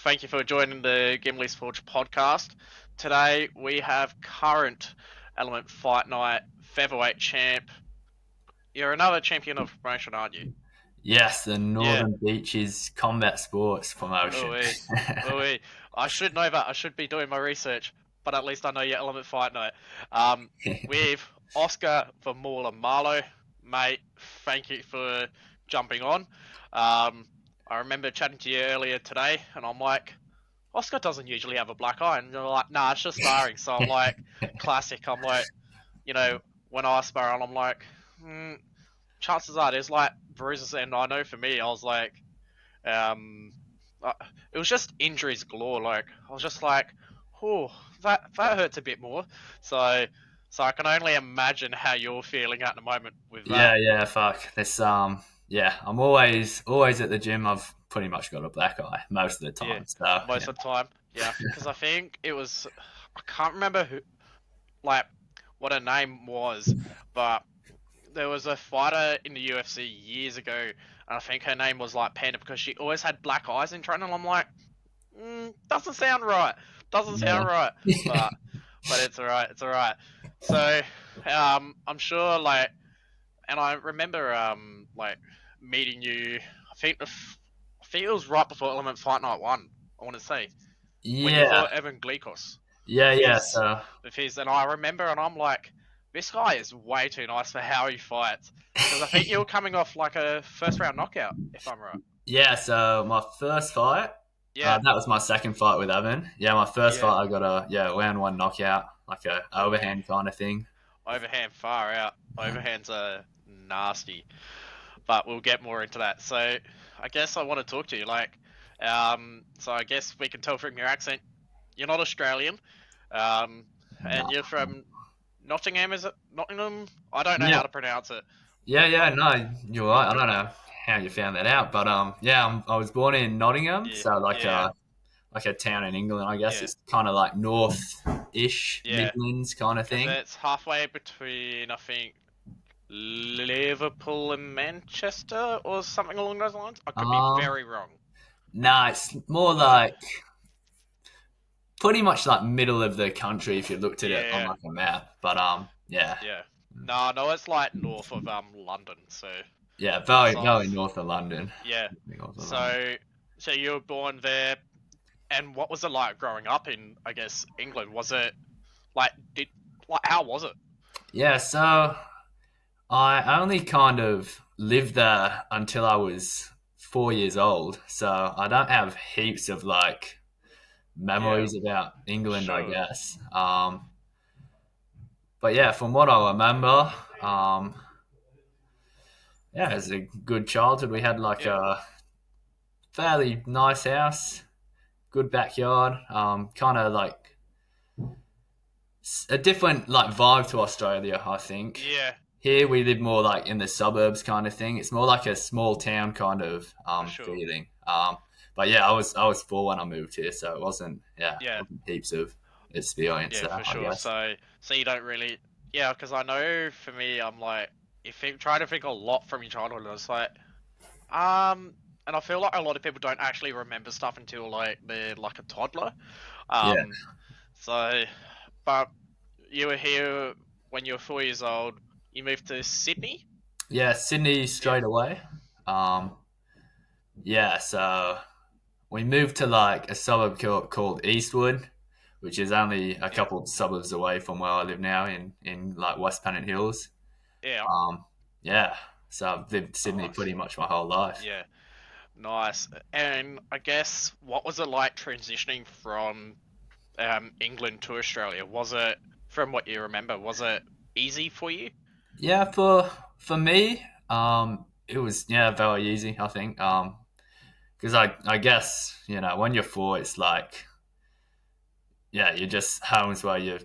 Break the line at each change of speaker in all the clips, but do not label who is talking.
Thank you for joining the Gimli Sports podcast. Today we have current Element Fight Night featherweight champ. You're another champion of promotion, aren't you?
Yes, the
Yeah.
Northern Beaches Combat Sports promotion.
Oh, oh, I should know that. I should be doing my research, but at least I know your Element Fight Night. With Oscar The Mauler Marlow, mate. Thank you for jumping on. I remember chatting to you earlier today, and I'm like, Oscar doesn't usually have a black eye, and you're like, nah, it's just sparring. So I'm like, classic. I'm like, you know, when I spar, and I'm like, chances are there's like bruises, and I know for me, I was like, um, it was just injuries galore. Like I was just like, oh, that hurts a bit more. So, so I can only imagine how you're feeling at the moment with that.
Yeah, fuck. Yeah, I'm always at the gym. I've pretty much got a black eye most of the
Yeah,
time. So
most
yeah.
of the time. Yeah, because I think it was, I can't remember who, like, what her name was, but there was a fighter in the UFC years ago, and I think her name was like Panda because she always had black eyes in training. And I'm like, doesn't sound right. Doesn't sound right.
Yeah.
But it's alright. It's alright. So I'm sure like, and I remember like meeting you. I think it was right before Element Fight Night One. I want to say when you
Yeah.
fought Evan Glikos
Yeah,
with
yeah.
his
So
and I remember, and I'm like, this guy is way too nice for how he fights. Because I think you were coming off like a first round knockout, if I'm right.
yeah, so my first fight,
Yeah,
that was my second fight with Evan. Yeah, my first
yeah.
fight I got a round one knockout, like a
Oh,
overhand kind of thing.
overhand far out. Overhands are nasty, but we'll get more into that. So I guess I want to talk to you. Like, so I guess we can tell from your accent, you're not Australian, and
No.
you're from Nottingham. Is it Nottingham? I don't know
Yeah.
how to pronounce it.
Yeah,
Not
no, you're right. I don't know how you found that out, but yeah, I was born in Nottingham,
Yeah,
so
yeah,
like a town in England. I guess
yeah,
it's kind of like north-ish,
yeah.
Midlands kind of
Because
thing.
it's halfway between, I think, Liverpool and Manchester or something along those lines. I could be
Um,
very wrong,
no, it's more
but
like pretty much like middle of the country if you looked at it on
yeah,
like a map. But yeah,
yeah. No, no, it's like north of London. So
yeah,
that's
very
us.
north of London.
Yeah.
North of London.
So so you were born there, and what was it like growing up in, I guess, England? Was it like did like how was it?
Yeah, so I only kind of lived there until I was 4 years old, so I don't have heaps of like
Yeah,
memories about England, I
sure.
guess. But yeah, from what I remember, yeah, it was a good childhood. We had like
Yeah,
a fairly nice house, good backyard, kind of like a different like vibe to Australia, I think.
yeah,
Here we live more like in the suburbs kind of thing. It's more like a small town kind of
for sure.
feeling. But yeah, I was four when I moved here, so it
Yeah.
wasn't heaps of experience
Yeah,
there,
for
I
sure.
guess.
So you don't really, yeah, because I know for me, I'm like, if you try to think a lot from your childhood, it's like, and I feel like a lot of people don't actually remember stuff until like they're like a toddler.
Yeah,
Um, so, but you were here when you were 4 years old. You moved to Sydney.
yeah, Sydney
Yeah,
straight away. Um, yeah, so we moved to like a suburb called Eastwood, which is only a
yeah,
couple of suburbs away from where I live now in like West Pennant Hills.
yeah.
Um, yeah, so I've lived Sydney
Nice.
pretty much my whole life.
Yeah, nice. And I guess what was it like transitioning from England to Australia? Was it, from what you remember, was it easy for you?
Yeah, for me, it was very easy. I think because I guess when you're four, it's like you're just homes where you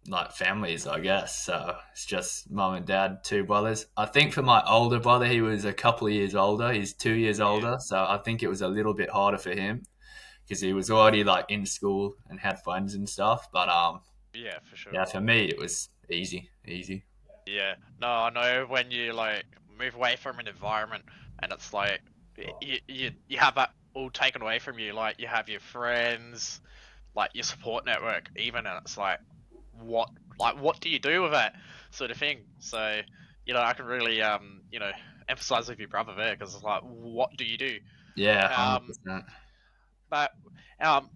like families, I guess. So it's just mum and dad, two brothers. I think for my older brother, he was a couple of years older. He's 2 years
Yeah,
older, so I think it was a little bit harder for him because he was already like in school and had friends and stuff. But
yeah, for sure.
yeah, for me it was easy, easy.
Yeah, no, I know when you like move away from an environment and it's like you have that. all taken away from you. Like you have your friends, like your support network, even, and it's what what do you do with that sort of thing? So I can really emphasize with your brother there because it's like, what do you do?
Yeah,
Um,
100%.
but um,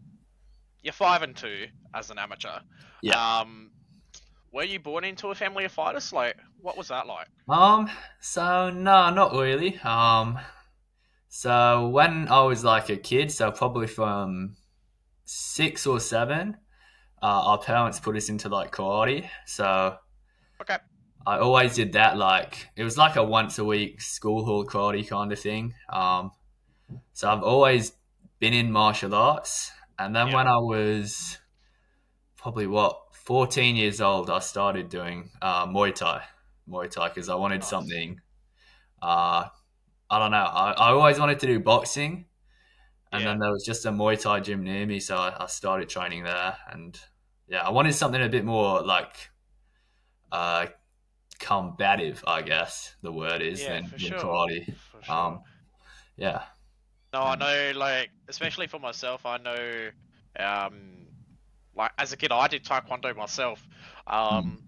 you're 5-2 as an amateur.
Yeah.
Um, were you born into a family of fighters? Like, what was that like?
Um, so no, not really. So when I was like a kid, so probably from 6 or 7, our parents put us into like karate. So
Okay,
I always did that. Like it was like a once a week school hall karate kind of thing. So I've always been in martial arts, and then
yeah,
when I was probably 14 years old, I started doing Muay Thai because I wanted
nice.
something. Uh, I don't know. I always wanted to do boxing, and
Yeah,
then there was just a Muay Thai gym near me, so I started training there. And yeah, I wanted something a bit more like uh, combative, I guess the word is,
yeah, for
than
sure,
karate.
for sure.
Um, yeah,
No, I know, like, especially for myself, I know, um, like, as a kid, I did Taekwondo myself.
Mm.
Um,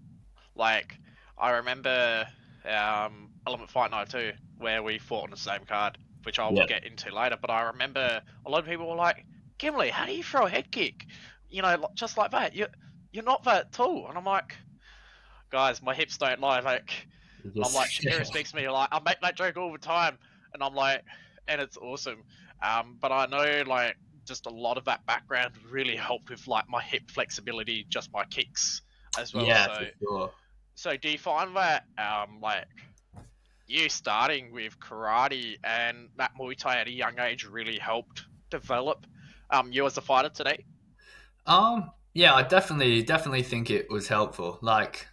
like, I remember, Element Fight Night 2, where we fought on the same card, which I will
Yeah,
get into later, but I remember a lot of people were like, Gimli, how do you throw a head kick? Just like that. You're not that tall. And I'm like, guys, my hips don't lie. Like,
you
and I'm
just
like, Shakira speaks to me. Like, I make that joke all the time, and I'm like, and it's awesome. But I know like just a lot of that background really helped with like my hip flexibility, just my kicks as well.
yeah,
So,
for sure.
do you find that like you starting with karate and that Muay Thai at a young age really helped develop you as a fighter today?
Yeah, I definitely think it was helpful. Like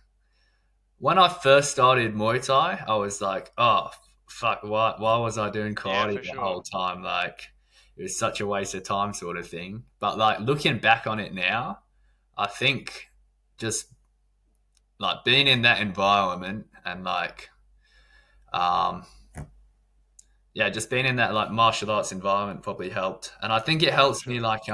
when I first started Muay Thai, I was like, oh fuck, why was I doing
Yeah,
karate
for
the
sure.
whole time? Like it was such a waste of time, sort of thing. But like looking back on it now, I think just like being in that environment and like um yeah, just being in that like martial arts environment probably helped. And I think it
Yeah, for
helps me
sure.
like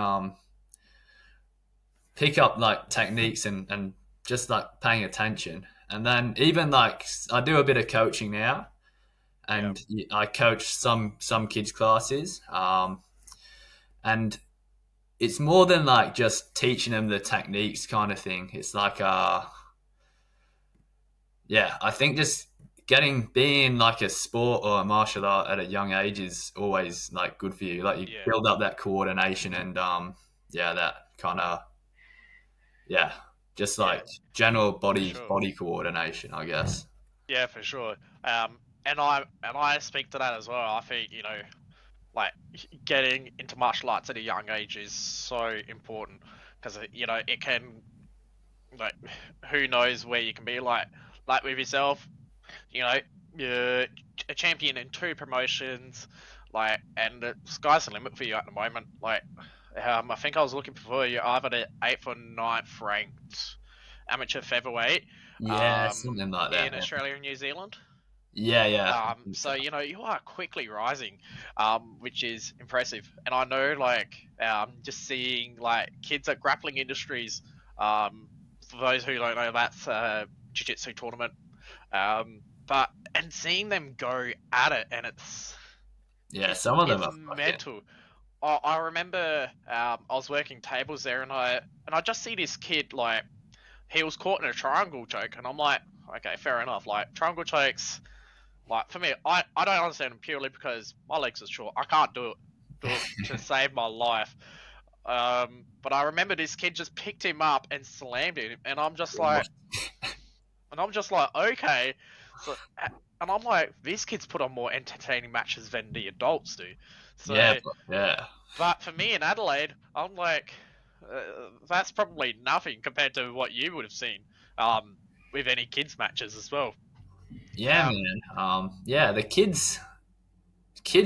pick up like techniques and just like paying attention. And then even like I do a bit of coaching now,
Yeah,
and I coach some kids classes, and it's more than like just teaching them the techniques kind of thing. It's like yeah, I think just getting being like a sport or a martial art at a young age is always like good for you. Like you
yeah,
build up that coordination and yeah, that kind of yeah, just
yeah,
like general
for
body
sure.
body coordination, I guess.
Yeah, for sure. And I speak to that as well. I think like getting into martial arts at a young age is so important because it can like who knows where you can be like with yourself. You know, you're a champion in 2 promotions, like, and the sky's the limit for you at the moment. Like, I think I was looking for you either the eighth or ninth ranked amateur featherweight,
Yeah, something like that.
in Australia and New Zealand.
Yeah, yeah, I think
So
so.
you are quickly rising, which is impressive. And I know, like, just seeing like kids at grappling industries. For those who don't know, that's a jiu-jitsu tournament. But and seeing them go at it, and
Yeah,
it's
some of them
it's
are fucking.
mental. I remember I was working tables there, and I just see this kid like he was caught in a triangle choke, and I'm like, okay, fair enough. Like triangle chokes, like for me, I don't understand them purely because my legs are short. I can't do it to save my life. But I remember this kid just picked him up and slammed him, and I'm just like, okay. So, and I'm like, these kids put on more entertaining matches than the adults do.
Yeah,
So,
yeah,
but for me in Adelaide, I'm like, that's probably nothing compared to what you would have seen, with any kids matches as well.
yeah,
Um,
man. Yeah, the kids.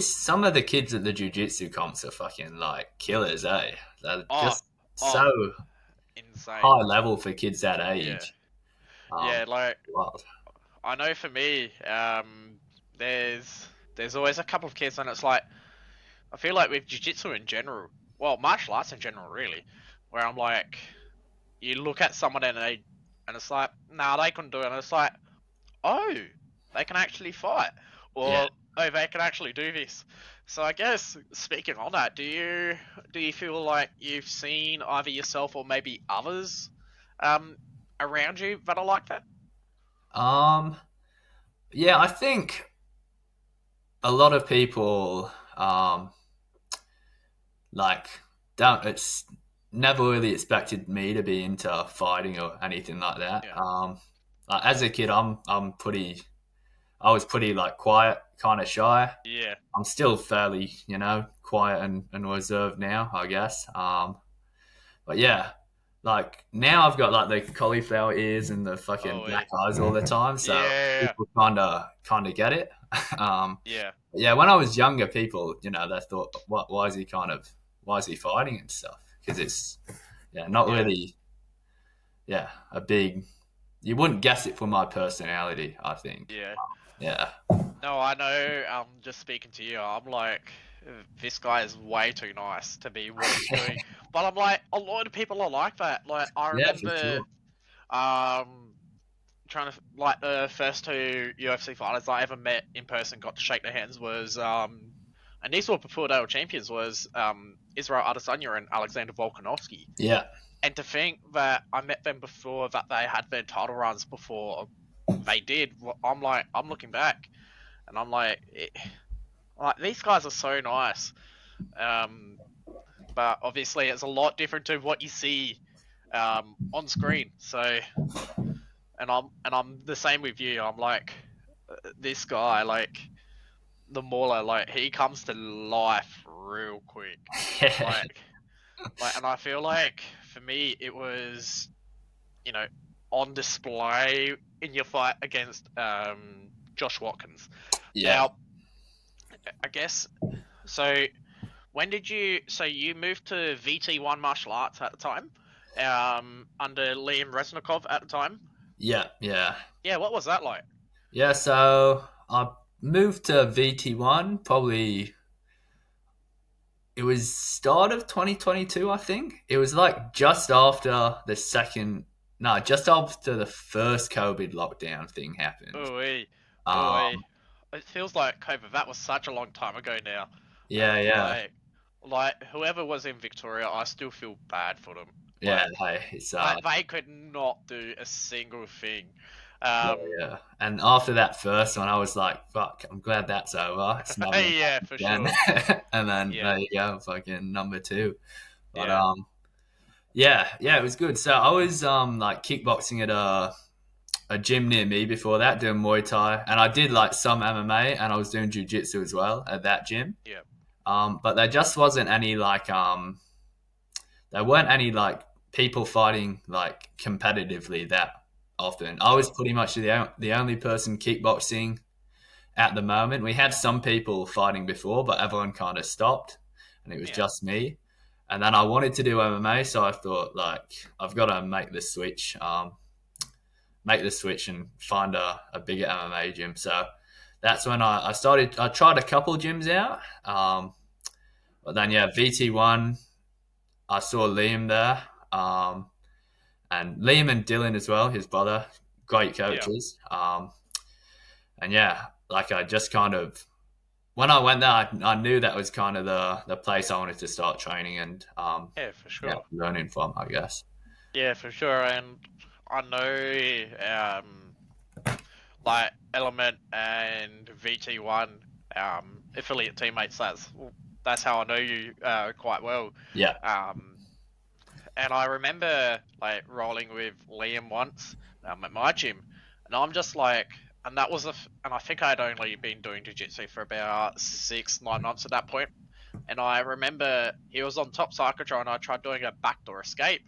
Some of the kids at the jujitsu comps are fucking like killers, eh? They're
oh,
just
oh,
so
insane.
high level for kids that
Yeah,
age.
yeah. Like
Wild.
I know for me, there's always a couple of kids, and it's like I feel like with jiu-jitsu in general, well, martial arts in general, really, where I'm like, you look at someone and it's like, nah, they couldn't do it, and it's like, oh, they can actually fight,
Yeah.
or oh, they can actually do this. So I guess speaking on that, do you feel like you've seen either yourself or maybe others, um, around you that are like that?
Um, yeah, I think a lot of people like don't it's never really expected me to be into fighting or anything like that.
Yeah,
Like, as a kid, I was pretty like quiet, kind of shy.
yeah.
I'm still fairly, quiet and reserved now, I guess. But yeah, like now I've got like the cauliflower ears and the fucking
Oh,
black eyes all the time, so
yeah,
people kind of get it. um,
yeah,
yeah, when I was younger, people, they thought, why is he fighting and stuff? Because it's, yeah, not
yeah,
really, yeah, a big. You wouldn't guess it from my personality, I think.
yeah.
Yeah,
No, I know. Just speaking to you, I'm like, this guy is way too nice to be what he's doing. But I'm like, a lot of people are like that. Like, I
yeah, for
remember,
sure.
um, trying to like the first two UFC fighters I ever met in person, got to shake their hands was and these were before they were champions was Israel Adesanya and Alexander Volkanovski.
Yeah,
And to think that I met them before that they had their title runs before they did, I'm like, I'm looking back and I'm like, like these guys are so nice. Um, but obviously it's a lot different to what you see on screen. So, and I'm the same with you. I'm like, this guy, like the Mauler, like he comes to life real quick. Like, and I feel like for me it was, you know, on display in your fight against Josh Watkins.
yeah,
Now, I guess so. When did you? So you moved to VT1 martial arts at the time, under Liam Resnikov at the time.
yeah.
Yeah, what was that like?
Yeah, so I moved to VT1 probably. It was start of 2022, I think. It was like just after the second, no, just after the first COVID lockdown thing happened.
Oh, oh,
Um,
it feels like COVID. That was such a long time ago now, and
yeah,
I'm
yeah,
like whoever was in Victoria, I still feel bad for them.
yeah. Hey, it's
Like they could not do a single thing.
yeah,
Um,
yeah. And after that first one, I was like, "Fuck, I'm glad that's over. It's never gonna
yeah, for
happen
sure.
again." And then
Yeah,
there you go, fucking number two. But
yeah,
yeah, yeah, it was good. So I was like kickboxing at a gym near me before that, doing Muay Thai, and I did like some MMA, and I was doing Jiu Jitsu as well at that gym.
yeah,
But there just wasn't any like there weren't any like people fighting like competitively that often. I was
sure.
pretty much the only person kickboxing at the moment. We had some people fighting before, but everyone kind of stopped, and it was
Yeah,
just me. And then I wanted to do MMA, so I thought like I've got to make the switch and find a bigger MMA gym. So that's when I started. I tried a couple gyms out, but then yeah, VT1. I saw Liam there, and Liam and Dylan as well, his brother, great
yeah,
coaches. And yeah, like I just kind of when I went there, I knew that was kind of the place I wanted to start training and
yeah, for
yeah,
sure.
learning from, I guess.
Yeah, for sure. And I know, like Element and VT1 affiliate teammates. That's how I know you quite well.
Yeah,
Um, and I remember like rolling with Liam once at my gym, and I'm just like, and that was and I think I'd only been doing jiu-jitsu for about 6, 9 months at that point. And I remember he was on top Psychotron and I tried doing a backdoor escape.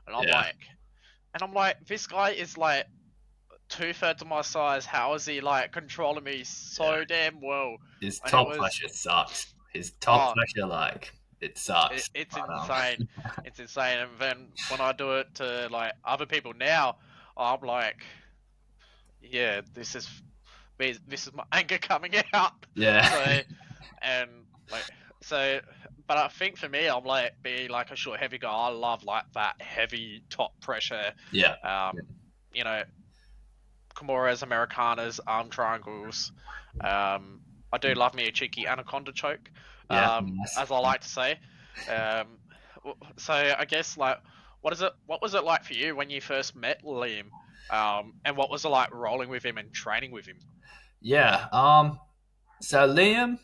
And I'm
yeah,
like, this guy is like 2/3 of my size. How is he like controlling me
yeah.
so damn well?
His
And it
top
was,
pressure sucks. His top
oh,
pressure, like, it sucks.
it's
But,
insane. It's insane. And then when I do it to like other people now, I'm like, yeah, this is my anger coming out.
yeah,
So, and like, So, but I think for me, I'm like being like a short, heavy guy. I love like that heavy top pressure.
Yeah,
Um, you know, Kimuras, Americanas, arm triangles. Um, I do love me a cheeky anaconda choke,
yeah, nice.
as I like to say. Um, so I guess like, what is it? What was it like for you when you first met Liam? And what was it like rolling with him and training with him?
Yeah. So Liam,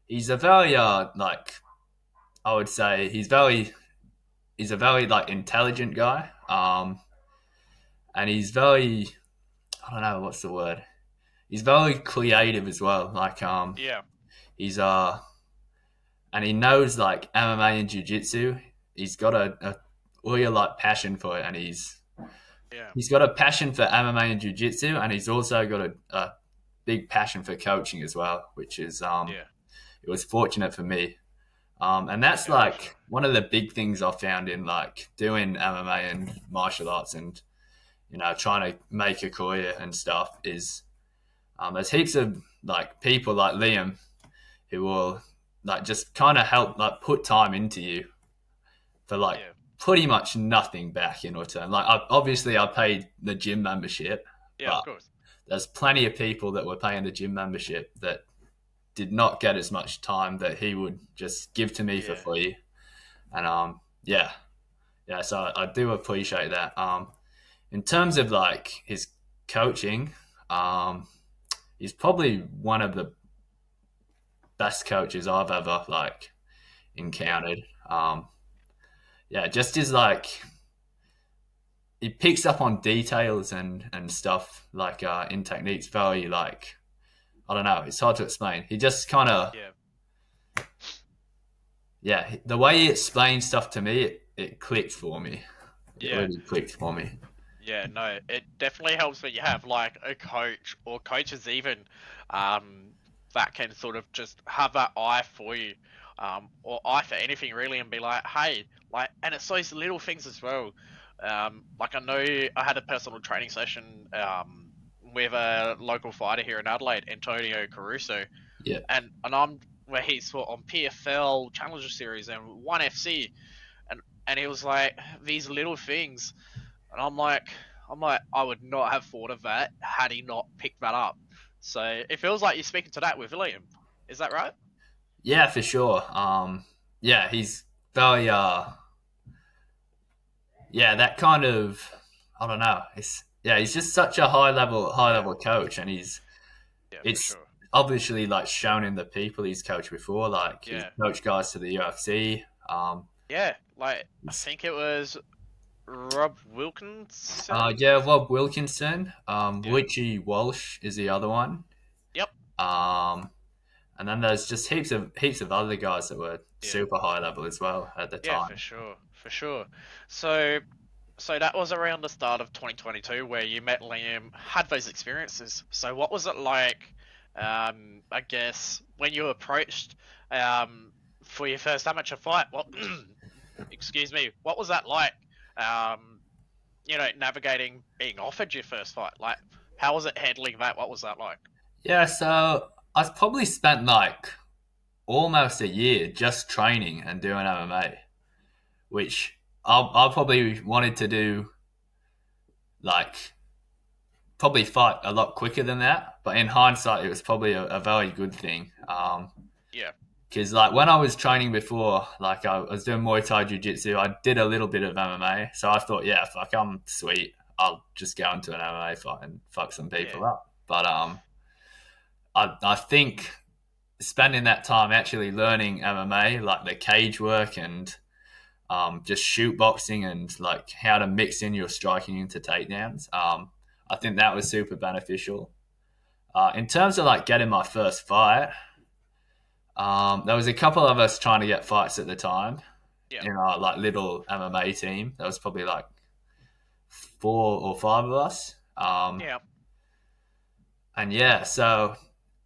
he's a very like I would say he's a very like intelligent guy. And he's very I don't know what's the word. He's very creative as well. Like
Yeah,
he's and he knows like MMA and jiu-jitsu. He's got a real like passion for it, and
yeah,
he's got a passion for MMA and jiu-jitsu, and he's also got a big passion for coaching as well, which is
yeah,
it was fortunate for me. And that's
yeah, for sure.
like one of the big things I found in like doing MMA and martial arts and trying to make a career and stuff is there's heaps of like people like Liam who will like just kind of help like put time into you for like
Yeah,
pretty much nothing back in return. Like obviously I paid the gym membership,
yeah, of
but
course.
there's plenty of people that were paying the gym membership that did not get as much time that he would just give to me for
Yeah,
free. And yeah, yeah. So I do appreciate that. In terms of like his coaching, um, he's probably one of the best coaches I've ever like
yeah,
encountered. Yeah, just his like he picks up on details and stuff like in techniques very like I don't know, it's hard to explain. He just kind of
yeah,
yeah, the way he explains stuff to me, it clicked for me. It
yeah.
really clicked for me.
Yeah, no, it definitely helps when you have like a coach or coaches even um, that can sort of just have that eye for you, or eye for anything really, and be like, hey, like, and it's those little things as well. Like I know I had a personal training session with a local fighter here in Adelaide, Antonio Caruso,
Yeah,
and I'm where he's fought on PFL Challenger Series and one FC, and he was like these little things and I'm like, I would not have thought of that had he not picked that up. So it feels like you're speaking to that with William. Is that right?
yeah, for sure. Yeah, he's very yeah, that kind of I don't know. It's yeah, he's just such a high
Yeah,
level coach, and
yeah, for
it's
sure.
obviously like shown in the people he's coached before. Like he's
Yeah,
coached guys to the UFC.
yeah. Like I
He's,
think it was Rob Wilkinson.
yeah, Rob Wilkinson.
Yeah.
Richie Walsh is the other one.
Yep.
Um, and then there's just heaps of other guys that were
Yeah.
super high level as well at the
Yeah, for
time.
sure. For sure. So so that was around the start of 2022 where you met Liam, had those experiences. So what was it like, I guess, when you approached for your first amateur fight? Well, excuse me, what was that like? Um, navigating being offered your first fight. Like, how was it handling that? What was that like?
Yeah, so I've probably spent like almost a year just training and doing MMA, which I probably wanted to do like probably fight a lot quicker than that. But in hindsight, it was probably a very good thing.
Yeah,
Because like when I was training before, like I was doing Muay Thai Jiu Jitsu, I did a little bit of MMA. So I thought, yeah, fuck, I'm sweet. I'll just go into an MMA fight and fuck some
yeah,
people up. But I think spending that time actually learning MMA, like the cage work and just shoot boxing and like how to mix in your striking into takedowns. I think that was super beneficial. In terms of like getting my first fight, there was a couple of us trying to get fights at the time
yeah,
in our like little MMA team. There was probably like 4 or 5 of us.
yeah,
And yeah, so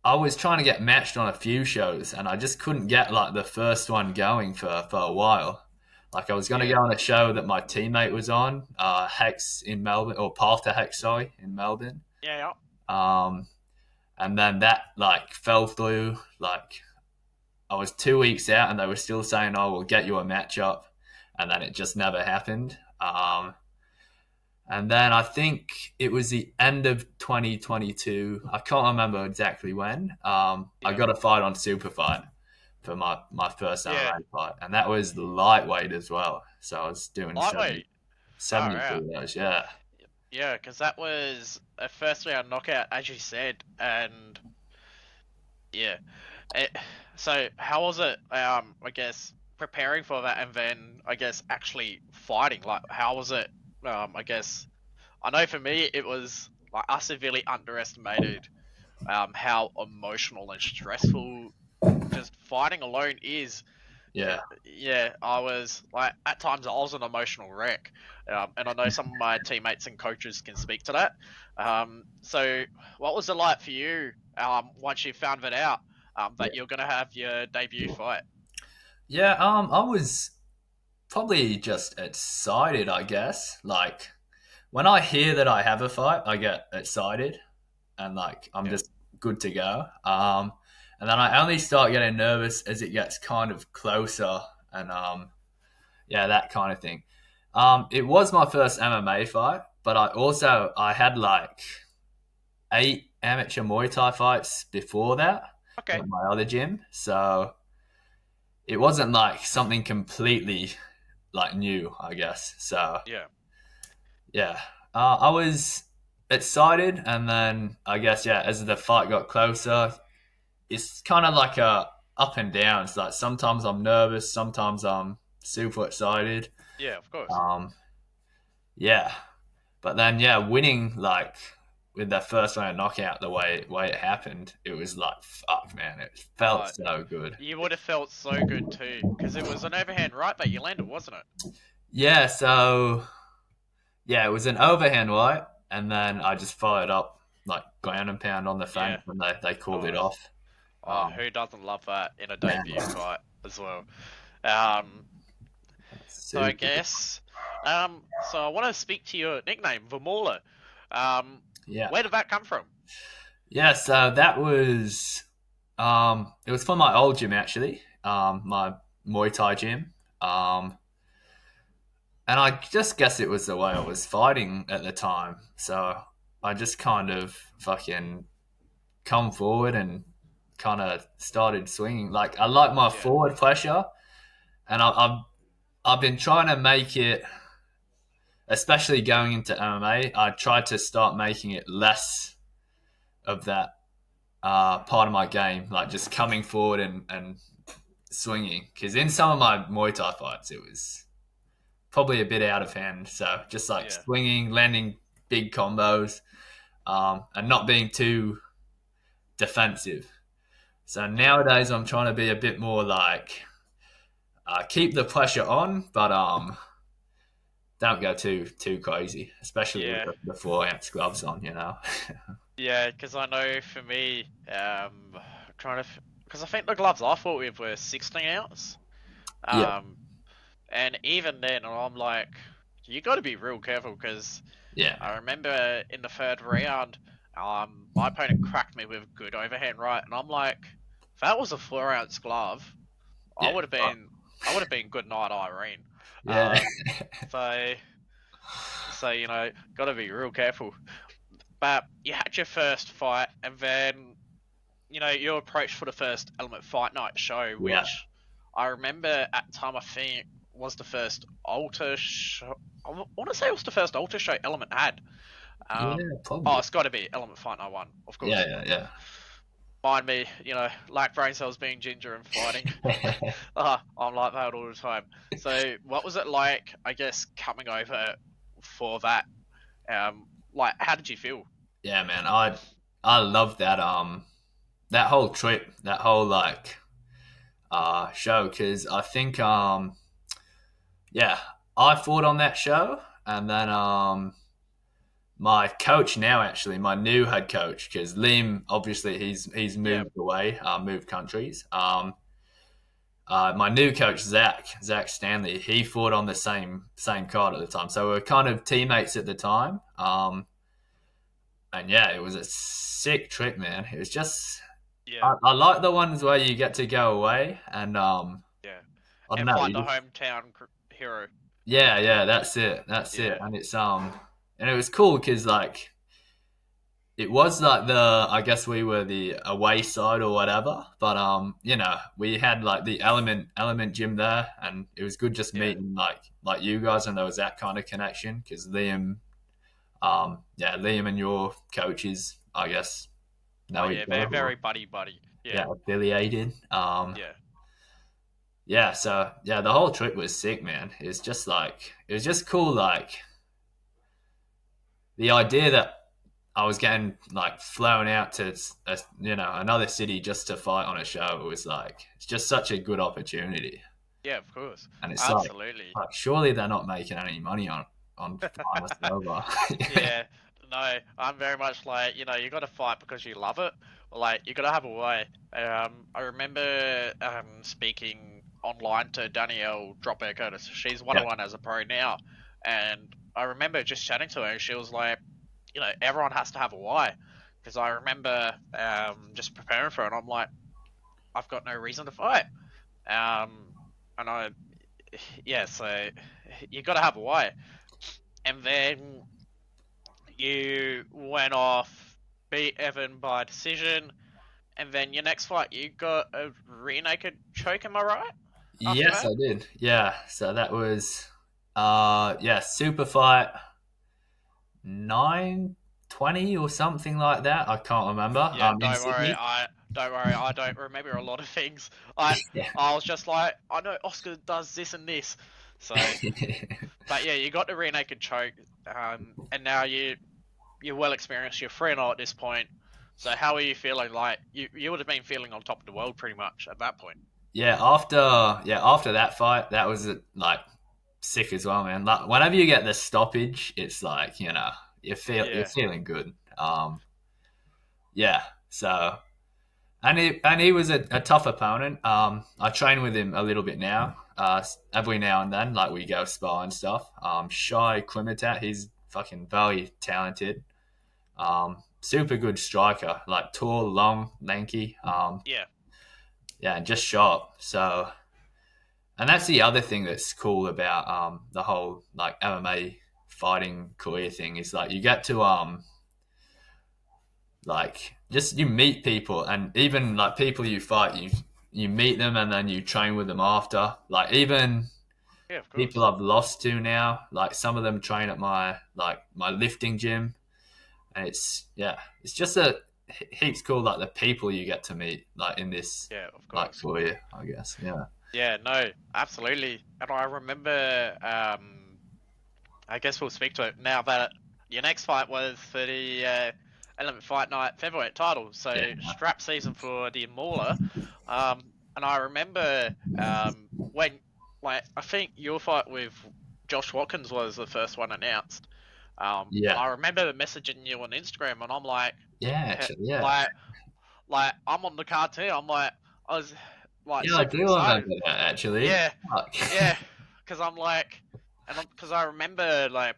I was trying to get matched on a few shows, and I just couldn't get like the first one going for a while. Like I was going to
yeah,
go on a show that my teammate was on, Hex in Melbourne, or Path to Hex, sorry, in Melbourne.
yeah, yeah,
Um, and then that like fell through. Like I was 2 weeks out, and they were still saying, "Oh, we'll get you a matchup," and then it just never happened. And then I think it was the end of 2022. I can't remember exactly when. I
Yeah.
got a fight on Super Fight for my first
Yeah.
MMA fight, and that was lightweight as well. So I was doing
Lightweight. Far
70
out.
kilos. Yeah,
Yeah, because that was a first round knockout, as you said, and yeah. It, so how was it? I guess preparing for that, and then I guess actually fighting. Like, how was it? I guess I know for me it was like I severely underestimated how emotional and stressful just fighting alone is.
yeah,
Yeah, I was like at times I was an emotional wreck, and I know some of my teammates and coaches can speak to that. So what was it like for you once you found that out
yeah,
that you're gonna have your debut fight?
yeah. I was probably just excited, I guess. Like when I hear that I have a fight, I get excited, and like I'm
Yeah,
just good to go. And then I only start getting nervous as it gets kind of closer, and yeah, that kind of thing. It was my first MMA fight, but I had like 8 amateur Muay Thai fights before that
okay,
at my other gym, so it wasn't like something completely like new, I guess. So
yeah,
yeah, I was excited, and then I guess yeah, as the fight got closer, it's kind of like a up and down. It's like sometimes I'm nervous, sometimes I'm super excited.
yeah, of course.
Um, yeah, but then yeah, winning like with that first round knockout, the way it happened, it was like fuck, man, it felt
Uh,
so good.
you would have felt so good too, because it was an overhand right that you landed, wasn't it?
Yeah, so yeah, it was an overhand right, and then I just followed up like ground and pound on the
Yeah.
feint when they called it
Oh,
off. Um,
who doesn't love that in a
yeah,
debut fight as well? Um, so I
super.
guess, so I want to speak to your nickname, the Mauler. Um,
Yeah,
where did that come from?
yeah. So that was it was from my old gym actually, my Muay Thai gym. And I just guess it was the way I was fighting at the time. So I just kind of fucking come forward and kind of started swinging. Like I like my
Yeah,
forward pressure, and I've been trying to make it, especially going into MMA. I tried to start making it less of that part of my game, like just coming forward and swinging. Because in some of my Muay Thai fights, it was probably a bit out of hand. So just like
yeah,
swinging, landing big combos, and not being too defensive. So
yeah,
nowadays, I'm trying to be a bit more like keep the pressure on, but don't go too crazy, especially with
yeah,
the 4 ounce gloves on. You know.
yeah. Because I know for me, trying to, because I think the gloves I fought with were 16 ounce.
Yeah,
Um, and even then, I'm like, you got to be real careful because
yeah,
I remember in the third round, my opponent cracked me with a good overhand right, and I'm like, if that was a 4 ounce glove, I
yeah,
would have been, I would have been good night Irene.
yeah,
So, got to be real careful. But you had your first fight, and then you approached for the first Element Fight Night show,
yeah,
which I remember at the time I think was the first Alter show. I want to say it was the first Alter show Element had.
yeah,
Oh,
probably.
it's got to be Element Fight Night 1, of
Yeah,
course.
yeah,
Mind me, like brain cells being ginger and fighting.
yeah.
I'm like that all the time. So, what was it like, I guess, coming over for that? Like, how did you feel?
Yeah, man, I love that that whole trip, that whole like show, because I think yeah, I fought on that show, and then my coach now, actually my new head coach, because Liam obviously he's
Yeah,
moved away, moved countries. My new coach Zach Stanley, he fought on the same card at the time, so we were kind of teammates at the time. And yeah, it was a sick trip, man. It was just
Yeah,
I like the ones where you get to go away and
yeah,
I don't
and
know,
fight
you
the
just
hometown hero.
yeah, that's it,
Yeah,
and it's and it was cool because like it was like the I guess we were the away side or whatever, but we had like the element gym there, and it was good just
yeah.
meeting like you guys, and there was that kind of connection because Liam and your coaches I guess
Oh
know each
yeah,
other
they're
or
very buddy buddy. Yeah,
yeah affiliated.
yeah,
Yeah, so yeah, the whole trip was sick, man. It was just cool, like the idea that I was getting like flown out to another city just to fight on a show. It was like it's just such a good opportunity,
yeah. Of course,
and it's
absolutely.
like surely they're not making any money on flying us over.
Yeah, no, I'm very much like, you got to fight because you love it. Like, you got to have a way. I remember speaking online to Danielle Dropper Curtis. She's
Yeah,
101 as a pro now. And I remember just chatting to her, and she was like, everyone has to have a why. Because I remember just preparing for it, and I'm like, I've got no reason to fight. Um, and yeah, so you got to have a why. And then you went off, beat Evan by decision, and then your next fight you got a rear naked choke. Am I right? After
yes,
that,
I did. Yeah, so that was super fight 920 or something like that. I can't remember.
yeah.
In
Don't worry,
Sydney.
I don't worry. I don't remember a lot of things. I
Yeah.
I was just like, I know Oscar does this and this. So, but yeah, you got the rear naked choke, and now you're well experienced. You're 3-0 at this point. So how are you feeling? Like you would have been feeling on top of the world pretty much at that point.
After that fight, that was like sick as well, man. Like whenever you get the stoppage, it's like you're
Yeah,
feeling good. Yeah. So and he was a tough opponent. I train with him a little bit now. Every now and then, like we go spar and stuff. Shy Klimatat, he's fucking very talented. Super good striker, like tall, long, lanky.
yeah,
Yeah, and just sharp. So, and that's the other thing that's cool about the whole like MMA fighting career thing is like you get to like just you meet people, and even like people you fight, you meet them and then you train with them after. Like even
yeah. Of
people
course.
I've lost to now, like some of them train at my lifting gym, and it's just a heaps cool like the people you get to meet like in this
Yeah, of
like
course.
career, I guess. Yeah.
Yeah, no, absolutely. And I remember, I guess we'll speak to it now that your next fight was for the 11th Fight Night Featherweight title.
Yeah.
So strap season for the Mauler. And I remember when, like, I think your fight with Josh Watkins was the first one announced.
Yeah.
I remember messaging you on Instagram, and I'm like,
Yeah, actually, yeah.
like, I'm on the card too. I'm like, I was like
Yeah, I
super
do remember
excited.
that actually.
Yeah,
Fuck.
yeah, because I'm like, because I remember like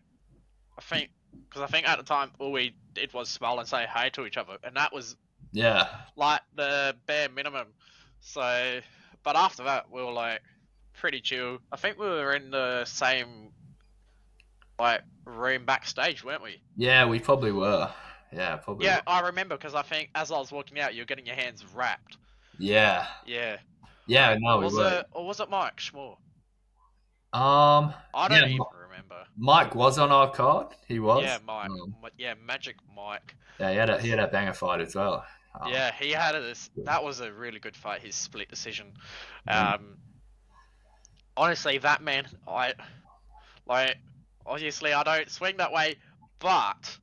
I think because I think at the time all we did was smile and say hey to each other, and that was
Yeah.
like the bare minimum. So, but after that we were like pretty chill. I think we were in the same like room backstage, weren't we?
Yeah, we probably were. Yeah, probably
Yeah,
were.
I remember because I think as I was walking out, you're getting your hands wrapped.
Yeah.
Yeah,
Yeah, no,
or
we
was
were.
it Mike Schmore? I
Yeah,
don't even remember.
Mike was on our card. He
Yeah,
was.
Mike. Yeah, Magic Mike.
Yeah, he
Was
had a banger fight as well.
yeah, he had this. That was a really good fight. His split decision.
Yeah.
Um, honestly, that man, I like. Obviously, I don't swing that way, but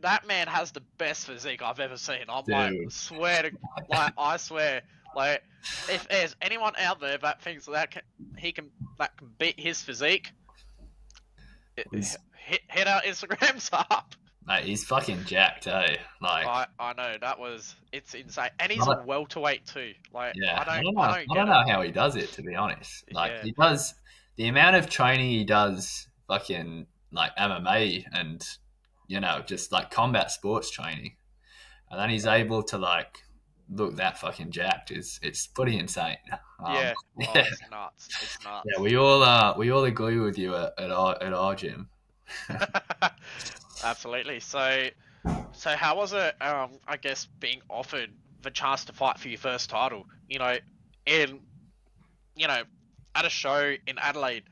that man has the best physique I've ever seen. I'm like,
Dude,
swear to, like, I swear, like, if there's anyone out there that thinks that can beat his physique,
he's
hit our Instagrams up.
mate, he's fucking jacked, eh? Like,
I know it's insane, and
I
he's a
don't-
welterweight too. Like
yeah,
I don't
I don't
get it.
know how he does it to be honest. Like,
Yeah,
he does the amount of training he does, fucking like MMA and just like combat sports training, and then he's able to like look that fucking jacked is it's pretty insane. Um,
Yeah. Oh,
yeah,
it's nuts. It's
yeah,
nuts.
we all agree with you at our gym.
Absolutely. So how was it? I guess being offered the chance to fight for your first title. In you know, at a show in Adelaide,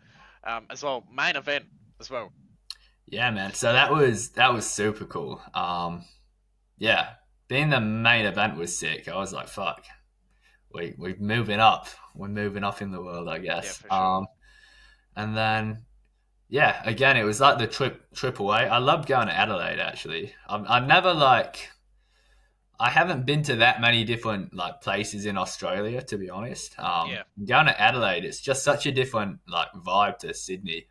as well, main event as well.
Yeah, man. So that was super cool. Yeah, being the main event was sick. I was like, fuck, we're moving up. We're moving up in the world, I
Yeah,
guess.
for sure.
And then yeah, again, it was like the trip away. I loved going to Adelaide. Actually, I never like. I haven't been to that many different like places in Australia, to be honest.
Yeah,
Going to Adelaide, it's just such a different like vibe to Sydney.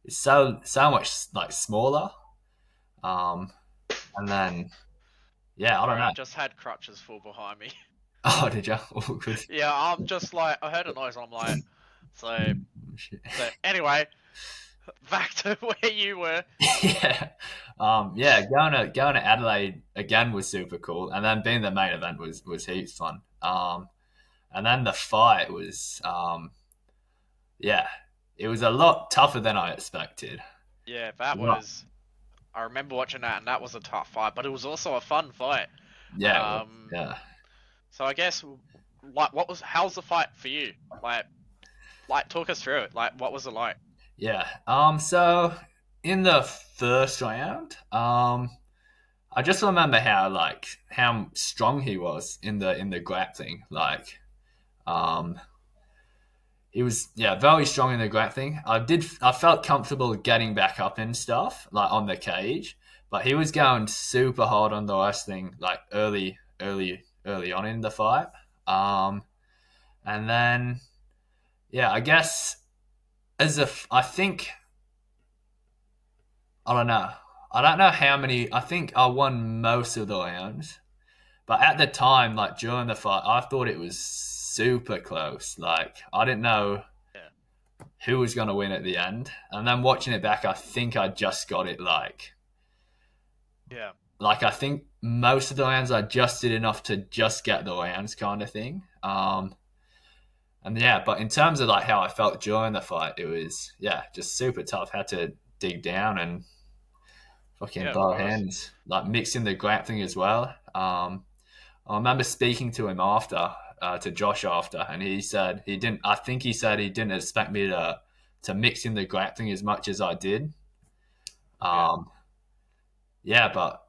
It's so much like smaller. Um, and then yeah, I don't
sorry,
know.
I just had crutches fall behind me.
Oh, did you? Oh, good.
Yeah, I'm just like I heard a noise. And I'm like, so
Shit.
so anyway, back to where you were.
Yeah. Yeah, going to Adelaide again was super cool, and then being the main event was heaps fun. And then the fight was yeah, it was a lot tougher than I expected.
Yeah, that
Right.
was. I remember watching that, and that was a tough fight, but it was also a fun fight.
Yeah, it was.
Um,
Yeah,
so I guess like how's the fight for you? Like talk us through it. Like what was it like?
yeah. So in the first round, I just remember how strong he was in the grappling. Um, he was very strong in the grappling. I felt comfortable getting back up and stuff like on the cage, but he was going super hard on the wrestling like early on in the fight. Um, and then yeah, I guess I think I don't know. I don't know how many. I think I won most of the rounds, but at the time, like during the fight, I thought it was super close. Like I didn't know
Yeah,
who was going to win at the end. And then watching it back, I think I just got it
yeah,
I think most of the rounds I just did enough to just get the rounds kind of thing. And yeah, but in terms of like how I felt during the fight, it was just super tough. Had to dig down and fucking
yeah. Of
blow
course.
hands, like mixing the grappling as well. I remember speaking to him after, to Josh after, and he said he didn't. I think he said he didn't expect me to mix in the grappling as much as I did.
Yeah,
Um, yeah, but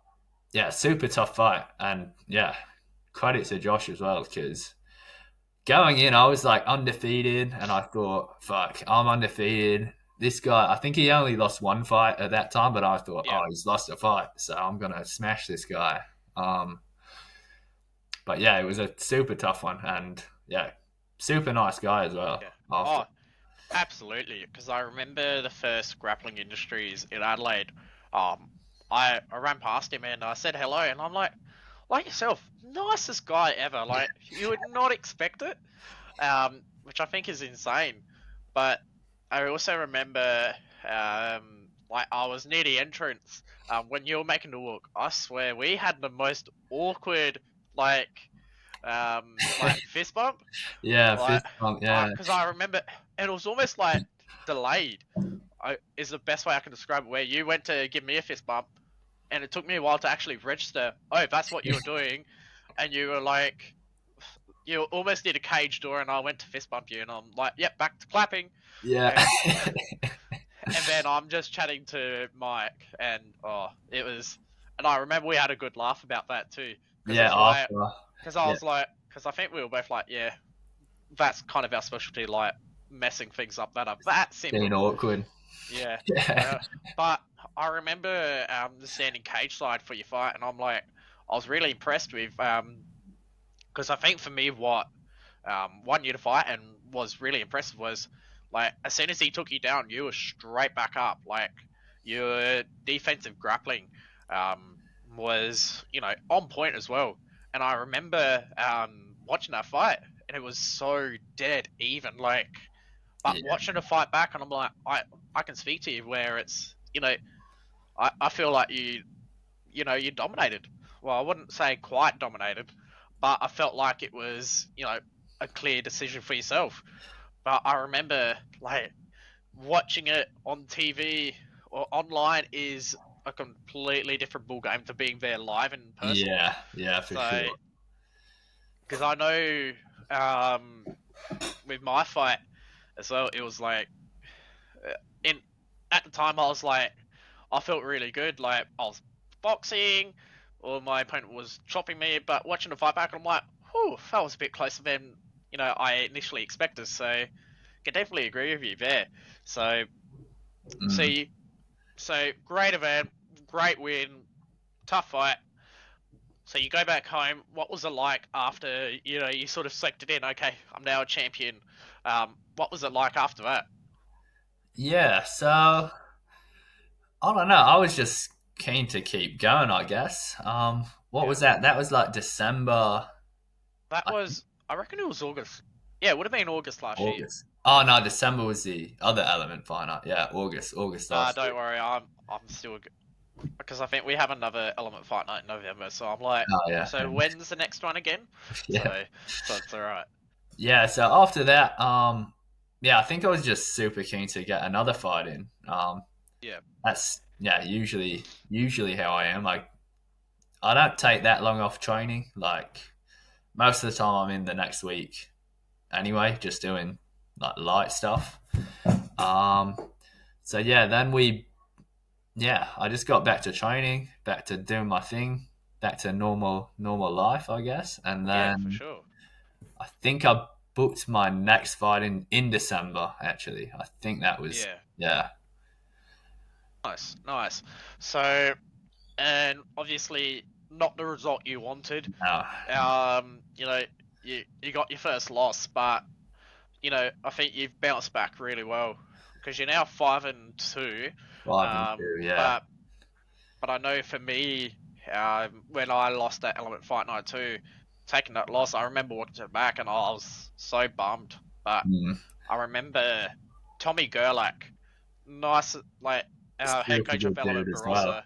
yeah, super tough fight, and yeah, credit to Josh as well because going in, I was like undefeated, and I thought, fuck, I'm undefeated. This guy, I think he only lost one fight at that time, but I thought,
yeah,
oh, he's lost a fight, so I'm gonna smash this guy. Um, but yeah, it was a super tough one, and yeah, super nice guy as well.
yeah.
After,
Oh, absolutely. Because I remember the first grappling industries in Adelaide. Um, I ran past him and I said hello, and I'm like yourself, nicest guy ever. Like you would not expect it. Which I think is insane. But I also remember, like I was near the entrance, when you were making the walk. I swear we had the most awkward, like, fist bump.
yeah,
Like,
fist bump, yeah,
because I remember, and it was almost like delayed. Is the best way I can describe it. Where you went to give me a fist bump, and it took me a while to actually register. Oh, that's what you were doing, and you were like, you almost did a cage door, and I went to fist bump you, and I'm like, yep, back to clapping,
yeah,
and and then I'm just chatting to Mike, and it was, and I remember we had a good laugh about that too, because
yeah.
it's like,
After,
because I
yeah,
was like, because I think we were both like, yeah, that's kind of our specialty, like messing things up that are that
being
simple.
awkward.
Yeah.
Yeah,
But I remember the standing cage side for your fight, and I'm like, I was really impressed with because I think for me what won you to fight and was really impressive was like as soon as he took you down, you were straight back up. Like your defensive grappling was on point as well. And I remember watching that fight, and it was so dead even. Like, but
yeah,
watching a fight back, and I'm like, I can speak to you where it's I feel like you dominated. Well, I wouldn't say quite dominated, but I felt like it was, a clear decision for yourself. But I remember like watching it on TV or online is a completely different ball game to being there live in person.
Yeah, yeah, for
So,
sure.
because I know, with my fight as well, it was like, in at the time I was like, I felt really good. Like I was boxing, or my opponent was chopping me, but watching the fight back, I'm like, whew, that was a bit closer than I initially expected. So, I can definitely agree with you there. So,
Mm.
see, so great event, great win, tough fight. So you go back home. What was it like after you sort of selected in? Okay, I'm now a champion. What was it like after that?
Yeah, so I don't know. I was just keen to keep going, I guess. What
Yeah,
was that? That was like December,
that
I think
was. I reckon it was August. Yeah, it would have been August last year.
August. Oh no, December was the other element fight night. Yeah, August
Nah,
last
don't
year.
worry. I'm still because I think we have another Element Fight Night in November. So I'm like,
Oh yeah,
so when's the next one again?
yeah,
So it's all right.
yeah. So after that, yeah, I think I was just super keen to get another fight in.
Yeah,
That's yeah, usually how I am. Like I don't take that long off training. Like most of the time, I'm in the next week anyway, just doing like light stuff. Um, so yeah, I just got back to training, back to doing my thing, back to normal life, I guess. And
yeah, for
then
sure.
I think I booked my next fight in December. Actually, I think that was
Yeah,
yeah.
nice, nice. So, and obviously not the result you wanted.
No,
You know, you got your first loss, but I think you've bounced back really well because you're now 5-2.
5-2. Yeah,
But I know for me, when I lost that Element Fight Night too, taking that loss, I remember watching it back and I was so bummed. But
mm,
I remember Tommy Gerlach, nice, like head
super
coach of
good
Element
dude as well.
Barossa.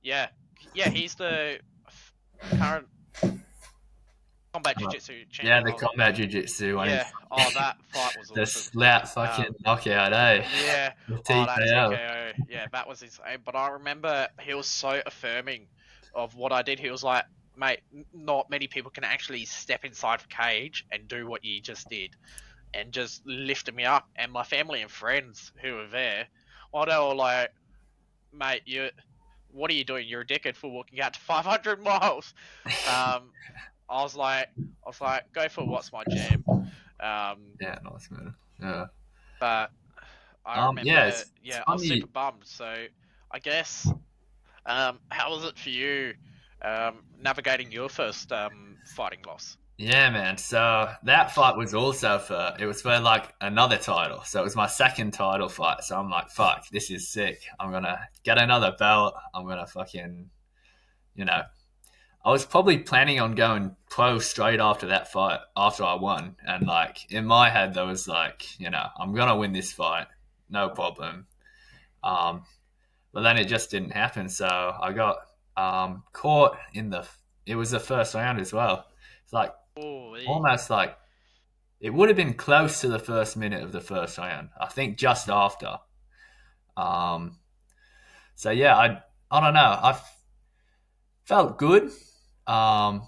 Yeah, yeah, he's the current combat
Uh,
jiu-jitsu
yeah,
champion
the
of.
combat jiu-jitsu when
Yeah,
he's
oh, that fight was
the
awesome.
slap fucking
Um,
knockout, eh?
yeah,
The
oh, that
TKO.
TKO. Yeah, that was insane. But I remember he was so affirming of what I did. He was like, mate, not many people can actually step inside the cage and do what you just did. And just lifted me up. And my family and friends who were there, well, they were like, mate, what are you doing? You're a dickhead for walking out to 500 miles. Um, I was like, go for what's my jam. Um,
Yeah, nice man. Yeah.
but I
Yeah,
remember,
it's
yeah, I was super
funny.
bummed. So I guess, how was it for you, navigating your first fighting loss?
Yeah, man. So that fight was also it was for like another title. So it was my second title fight. So I'm like, fuck, this is sick. I'm gonna get another belt. I'm gonna fucking, you know, I was probably planning on going pro straight after that fight, after I won. And like in my head, there was like, I'm gonna win this fight, no problem. Um, but then it just didn't happen. So I got caught in the. It was the first round as well. It's like
Oh,
almost like it would have been close to the first minute of the first round. I think just after. Um, so yeah, I don't know. Felt good. Um,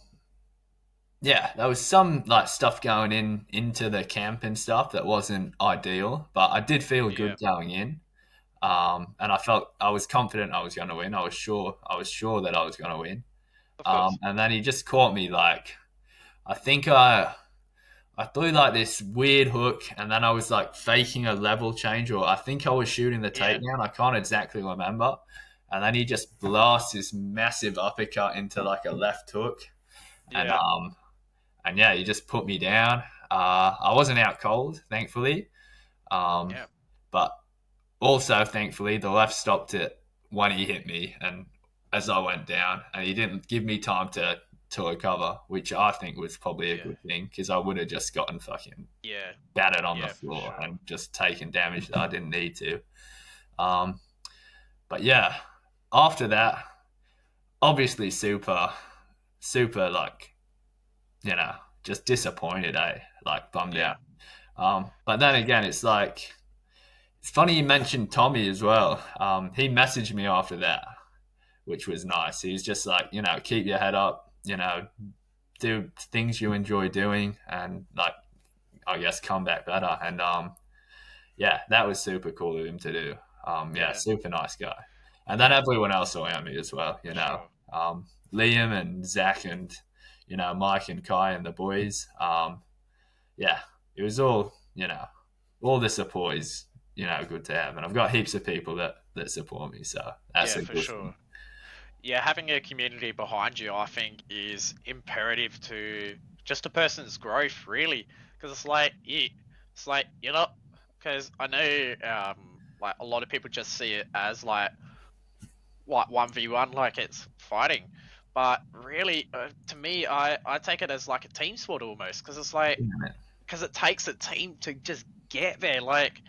yeah, there was some like stuff going into the camp and stuff that wasn't ideal, but I did feel
yeah,
good going in. And I was confident I was going to win. I was sure that I was going to win.
of course.
And then he just caught me like I think I threw like this weird hook, and then I was like faking a level change, or I think I was shooting the
Yeah,
takedown. I can't exactly remember. And then he just blasts this massive uppercut into like a left hook, and
yeah,
yeah, he just put me down. I wasn't out cold, thankfully, um,
yeah,
but also thankfully the left stopped it when he hit me, and as I went down, and he didn't give me time to recover, which I think was probably a
yeah,
good thing because I would have just gotten fucking
yeah,
battered on the
yeah, for
floor
sure.
and just taken damage that I didn't need to. Um, but yeah, after that, obviously super like you know, just disappointed, like bummed
Yeah,
out. But then again, it's like it's funny you mentioned Tommy as well. He messaged me after that, which was nice. He was just like, keep your head up, do things you enjoy doing, and like I guess come back better. And yeah, that was super cool of him to do. Yeah,
yeah,
super nice guy. And then
yeah,
everyone else around me as well,
for sure.
Liam and Zach and Mike and Kai and the boys. Yeah, it was all the support is good to have, and I've got heaps of people that support me, so that's
Yeah,
a
for
good thing.
sure. Yeah, having a community behind you, I think, is imperative to just a person's growth, really. Because it's like you're not. Because I know, like a lot of people just see it as like 1v1, like it's fighting. But really, to me, I take it as like a team sport almost. Because it's like
Yeah,
because it takes a team to just get there. Like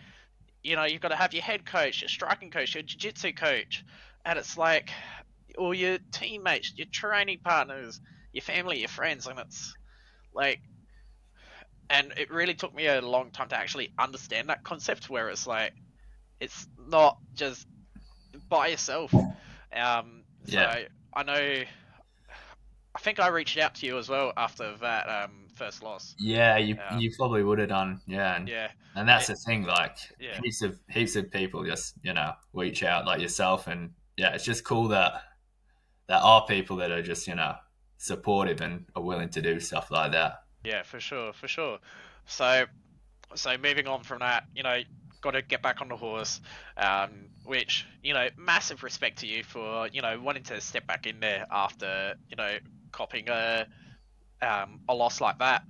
you've got to have your head coach, your striking coach, your jiu-jitsu coach, and it's like all your teammates, your training partners, your family, your friends, and it's like, and it really took me a long time to actually understand that concept where it's like it's not just by yourself. So
yeah,
I know, I think I reached out to you as well after that first loss.
yeah. You
Um,
you probably would have done, yeah,
yeah,
and that's
it,
the thing. Like
yeah,
heaps of people just reach out like yourself, and yeah, it's just cool that there are people that are just supportive and are willing to do stuff like that.
yeah, for sure, for sure. So moving on from that, got to get back on the horse. Which massive respect to you for wanting to step back in there after copping a loss like that.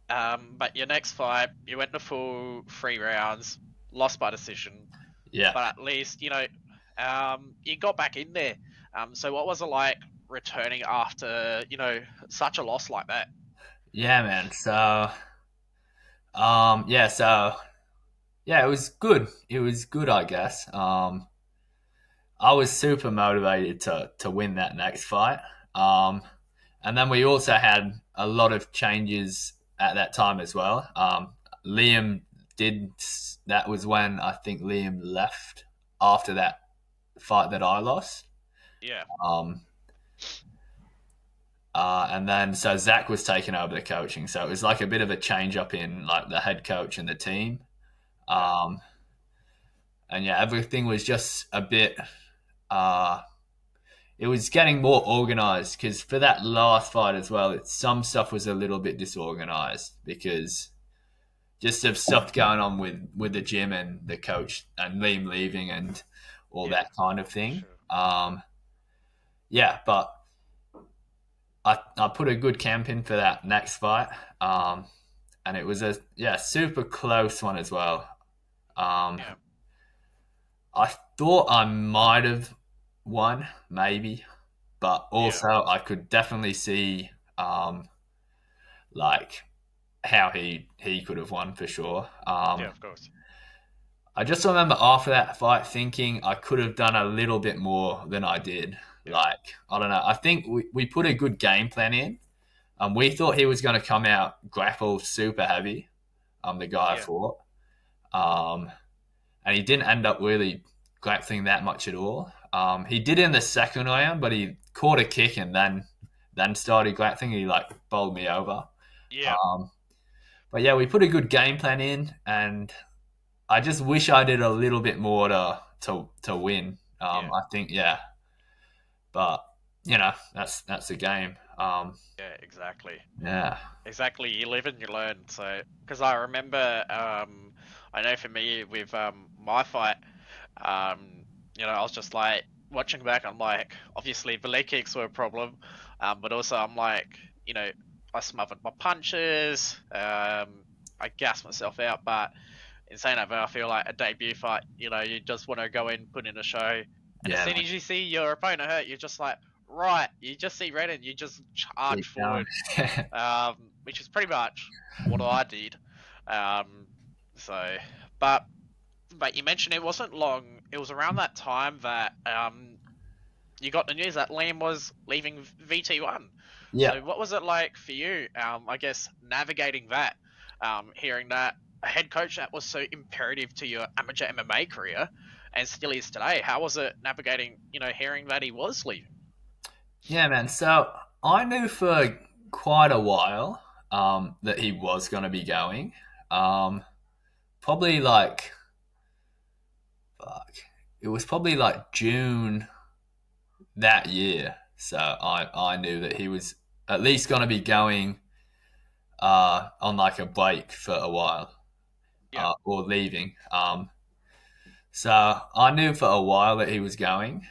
But your next fight, you went the full 3 rounds, lost by decision,
Yeah,
but at least you got back in there. So what was it like returning after such a loss like that?
yeah, man. Yeah, yeah, it was good. It was good, I guess. I was super motivated to win that next fight. Um, and then we also had a lot of changes at that time as well. Liam did. That was when I think Liam left after that fight that I lost.
Yeah,
Um, and then so Zach was taking over the coaching, so it was like a bit of a change up in like the head coach and the team.
yeah,
Um, and yeah, everything was just a bit. Uh, it was getting more organized because for that last fight as well, some stuff was a little bit disorganized because just of stuff going on with the gym and the coach and Liam leaving and all
yeah,
that kind of
for
thing.
sure.
Yeah, but I put a good camp in for that next fight, and it was a super close one as well. Um,
Yeah,
I thought I might have won, maybe, but
yeah,
also I could definitely see like how he could have won for sure.
yeah, of course.
I just remember after that fight thinking I could have done a little bit more than I did.
Yeah,
Like I don't know. I think we put a good game plan in. We thought he was going to come out grapple super heavy. The guy I
yeah,
fought. Um, and he didn't end up really grappling that much at all. He did in the second round, but he caught a kick and then started grappling. He like bowled me over.
yeah,
Um, but yeah, we put a good game plan in, and I just wish I did a little bit more to win.
yeah,
I think but that's the game.
yeah, exactly.
Yeah,
Exactly, you live and you learn. So, because I remember, I know for me with my fight, I was just like watching back. I'm like, obviously the leg kicks were a problem, but also I'm like, I smothered my punches. I gassed myself out, but in saying that, I feel like a debut fight, you just want to go in, put in a show, and as
yeah,
soon
man,
as you see your opponent hurt, you're just like, right, you just see red and you just charge
keep going.
forward, which is pretty much what I did. Um, so, but you mentioned it wasn't long. It was around that time that you got the news that Liam was leaving VT1.
Yeah.
So what was it like for you? I guess navigating that, hearing that a head coach that was so imperative to your amateur MMA career, and still is today. How was it navigating? Hearing that he was leaving.
Yeah, man. So I knew for quite a while that he was going to be going. Um, Probably like, fuck, it was probably like June that year. So I knew that he was at least going to be going on like a break for a while
Yeah,
or leaving. So I knew for a while that he was going.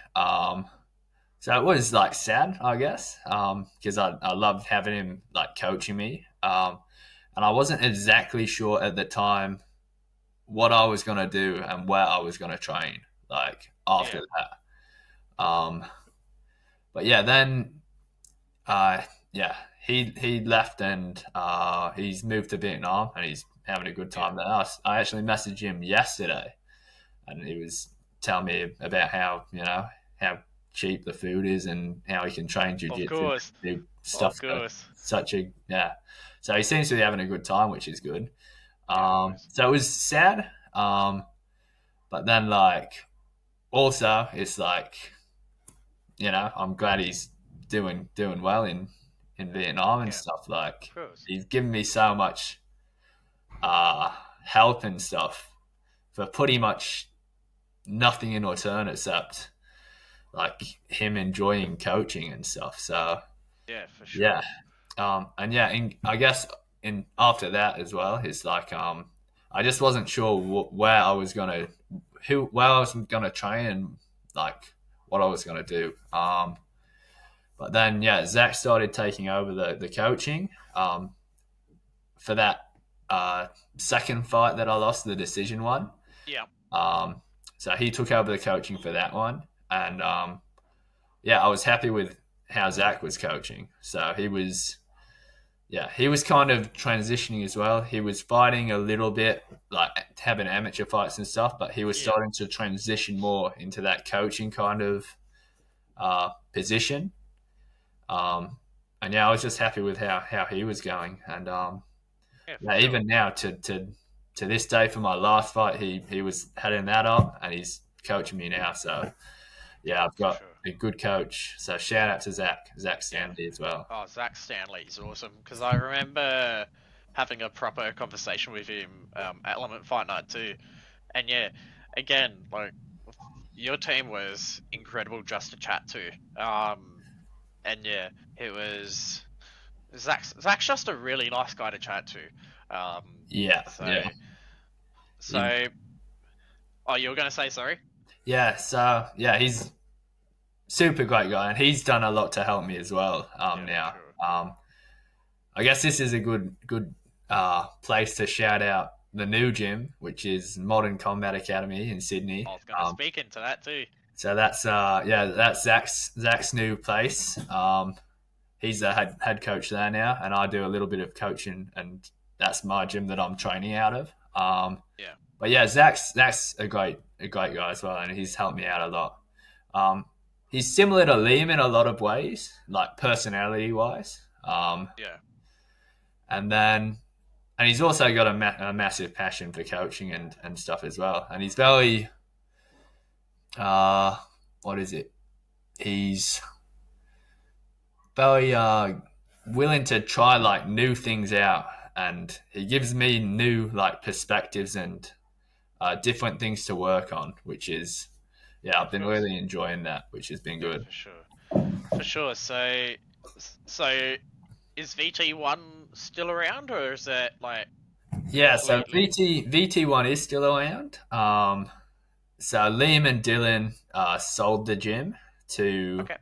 So it was like sad, I guess, because I loved having him like coaching me. And I wasn't exactly sure at the time what I was going to do and where I was going to train, like after
yeah,
that. But yeah, then uh, yeah, he left and he's moved to Vietnam and he's having a good
yeah.
time there. I actually messaged him yesterday and he was telling me about how cheap the food is and how he can train
Of
jiu-jitsu,
course,
do stuff
of
for
course.
such a yeah. So he seems to be having a good time, which is good.
Yeah, always.
So it was sad, but then like also it's like I'm glad he's doing well in Vietnam and
Yeah,
stuff. Like
of course.
he's given me so much uh, help and stuff for pretty much nothing in return except like him enjoying coaching and stuff. So
Yeah, for
yeah,
sure.
and yeah, I guess in after that as well, it's like I just wasn't sure where I was gonna where I was gonna train and like what I was gonna do. But then yeah, Zach started taking over the coaching for that second fight that I lost, the decision one.
Yeah,
Um, so he took over the coaching for that one, and yeah, I was happy with how Zach was coaching. So he was kind of transitioning as well. He was fighting a little bit, like having amateur fights and stuff, but he was
yeah,
starting to transition more into that coaching kind of position. Um, and yeah, I was just happy with how he was going, and
yeah, for
yeah,
sure.
even now to this day for my last fight, he was heading that up, and he's coaching me now. So
Yeah,
yeah, I've
for
got
sure.
a good coach. So shout out to Zach
Yeah.
Stanley as well.
Oh, Zach Stanley's awesome because I remember having a proper conversation with him at Element Fight Night too. And yeah, again, like your team was incredible just to chat to. And yeah, it was Zach's just a really nice guy to chat to. Um,
Yeah,
so
yeah, he,
so oh, you were gonna say sorry?
yeah. So yeah, he's super great guy, and he's done a lot to help me as well.
Yeah, for
Now,
sure.
um, I guess this is a good place to shout out the new gym, which is Modern Combat Academy in Sydney.
I was gonna speak into that too.
So that's that's Zach's new place. He's the head coach there now, and I do a little bit of coaching, and that's my gym that I'm training out of.
Yeah,
But yeah, Zach's a great guy as well, and he's helped me out a lot. Um, he's similar to Liam in a lot of ways, like personality wise.
yeah,
And then and he's also got a massive passion for coaching and stuff as well. And he's very uh, what is it? He's very willing to try like new things out, and he gives me new like perspectives and different things to work on, which is yeah, I've
of
been
course.
really enjoying that, which has been
Yeah,
good.
for sure. For sure. So is VT1 still around, or is it like
Yeah, so
completely?
VT1 is still around. So Liam and Dylan sold the gym to
Okay.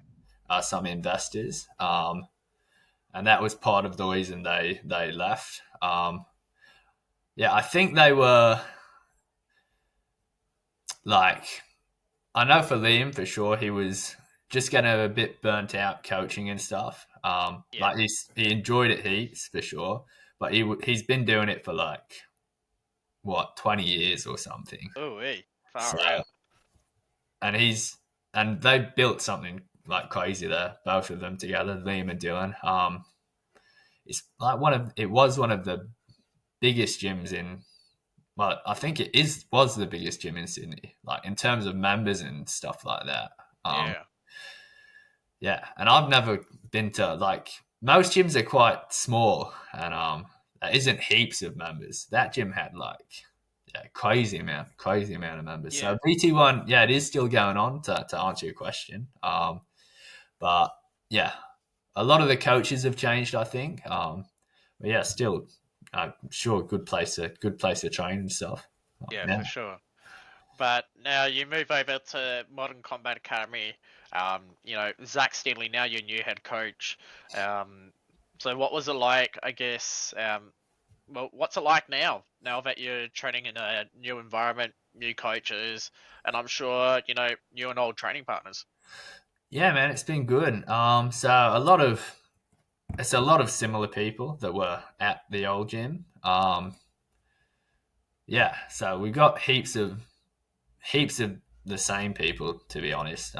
some investors, and that was part of the reason they left. Yeah, I think they were like I know for Liam for sure he was just getting a bit burnt out coaching and stuff.
Yeah.
Like he enjoyed it heaps for sure, but he's been doing it for like what 20 years or something.
Oh, hey,
So
far out.
and he's and they built something like crazy there, both of them together, Liam and Dylan. It's like it was one of the biggest gyms in, well, I think it is was the biggest gym in Sydney, like in terms of members and stuff like that. Um,
Yeah,
yeah, and I've never been to, like, most gyms are quite small, and there isn't heaps of members. That gym had like, yeah, crazy amount of members.
yeah,
So BT1, yeah, it is still going on, to answer your question. But yeah, a lot of the coaches have changed, I think. But yeah, still, I'm sure good place to train and stuff.
yeah,
Yeah.
for sure. But now you move over to Modern Combat Academy. Zach Steely, now your new head coach. So what was it like? I guess. Well, what's it like now? Now that you're training in a new environment, new coaches, and I'm sure new and old training partners.
Yeah, man, it's been good. So a lot of similar people that were at the old gym. Yeah, so we got heaps of the same people, to be honest.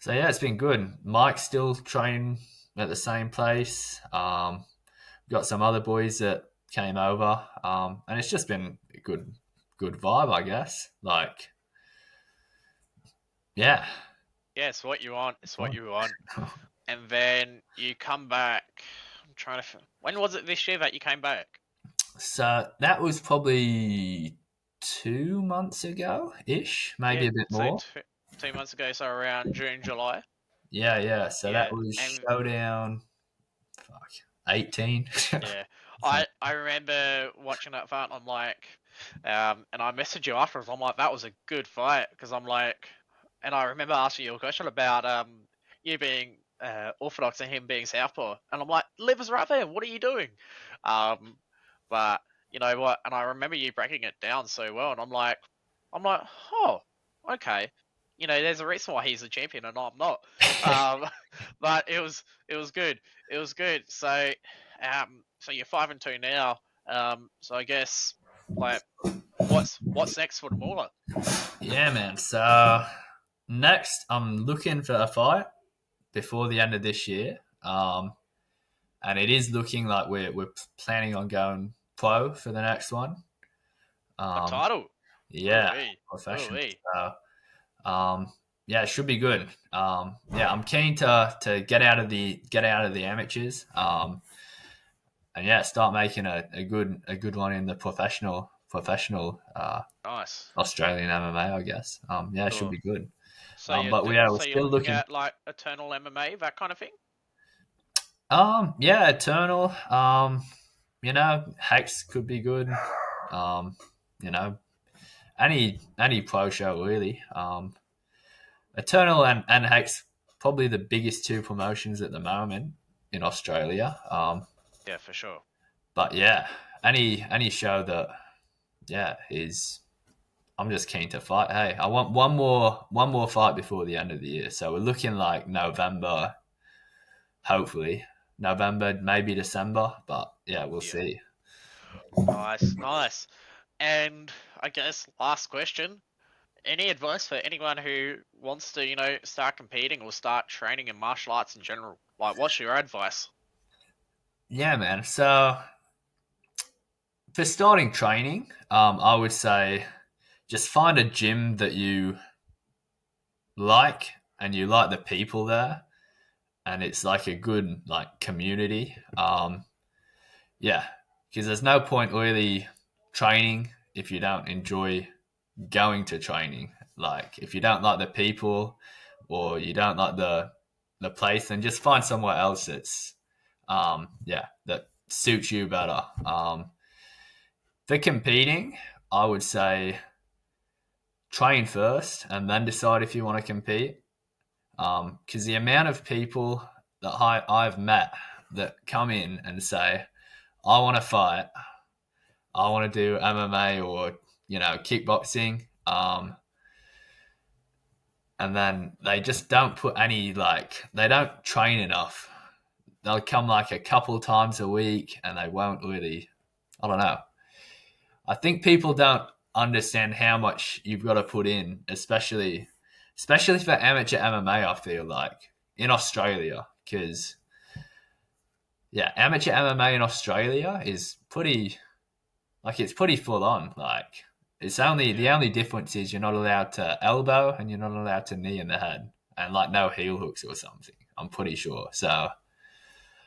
So yeah, it's been good. Mike's still training at the same place. Got some other boys that came over, and it's just been a good vibe, I guess. Like, yeah.
Yeah, it's what you want. It's what you want. And then you come back. I'm trying to. When was it this year that you came back?
So that was probably 2 months ago ish,
Yeah,
maybe a bit
so
more.
2 months ago, so around June, July.
Yeah, yeah. So that
Yeah,
was
and
showdown. Fuck, 18.
yeah, I remember watching that fight. And I'm like, and I messaged you afterwards. I'm like, that was a good fight because I'm like, and I remember asking you a question about you being Orthodox and him being Southpaw, and I'm like, liver's right there. What are you doing? Um, but you know what? And I remember you breaking it down so well, and I'm like, oh, okay. There's a reason why he's a champion and I'm not. Um, but it was good. It was good. So you're 5-2 now. So I guess like what's next for the Mauler?
Yeah, man. So next, I'm looking for a fight before the end of this year. And it is looking like we're planning on going pro for the next one.
A
Um,
title? Ooh
yeah,
wee, ooh
professional.
wee.
So, yeah, it should be good. Yeah, I'm keen to get out of the amateurs. And yeah, start making a good one in the professional
Nice.
Australian MMA, I guess. Yeah, it should
Cool.
be good.
So you're
But yeah, we're
so you're
still
looking
looking.
at like Eternal MMA, that kind of thing?
Yeah, Eternal. Hex could be good. Um, you know, any pro show really. Eternal and Hex, probably the biggest two promotions at the moment in Australia.
Yeah, for sure.
But yeah, any show that, yeah, is, I'm just keen to fight. Hey, I want one more fight before the end of the year. So we're looking like November, hopefully November, maybe December. But yeah, we'll
Yeah.
see.
Nice, nice. And I guess last question. Any advice for anyone who wants to, start competing or start training in martial arts in general? Like, what's your advice?
Yeah, man. So for starting training, I would say just find a gym that you like and you like the people there, and it's like a good like community. Yeah, because there's no point really training if you don't enjoy going to training. Like if you don't like the people or you don't like the place, then just find somewhere else that's yeah, that suits you better. For competing, I would say train first and then decide if you want to compete. Because the amount of people that I've met that come in and say, I want to fight, I want to do MMA or kickboxing, and then they just don't put any, like, they don't train enough. They'll come like a couple times a week and they won't really. I don't know. I think people don't understand how much you've got to put in, especially especially for amateur MMA. I feel like in Australia, because yeah, amateur MMA in Australia is pretty like it's pretty full on. Like it's only the
Yeah.
only difference is you're not allowed to elbow and you're not allowed to knee in the head and like no heel hooks or something. I'm pretty sure. So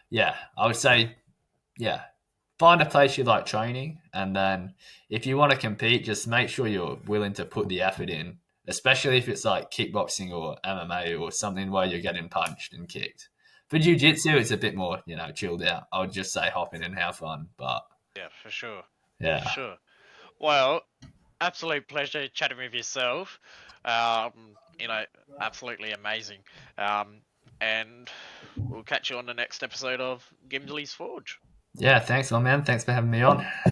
yeah, I would say yeah, find a place you like training, and then if you want to compete, just make sure you're willing to put the effort in, especially if it's like kickboxing or MMA or something where you're getting punched and kicked. For jiu-jitsu, it's a bit more, chilled out. I would just say hop in and have fun, but
Yeah, for sure. For
yeah.
sure. Well, absolute pleasure chatting with yourself. You know, absolutely amazing. Um, and we'll catch you on the next episode of Gimli's Forge.
Yeah, thanks, my man. Thanks for having me on.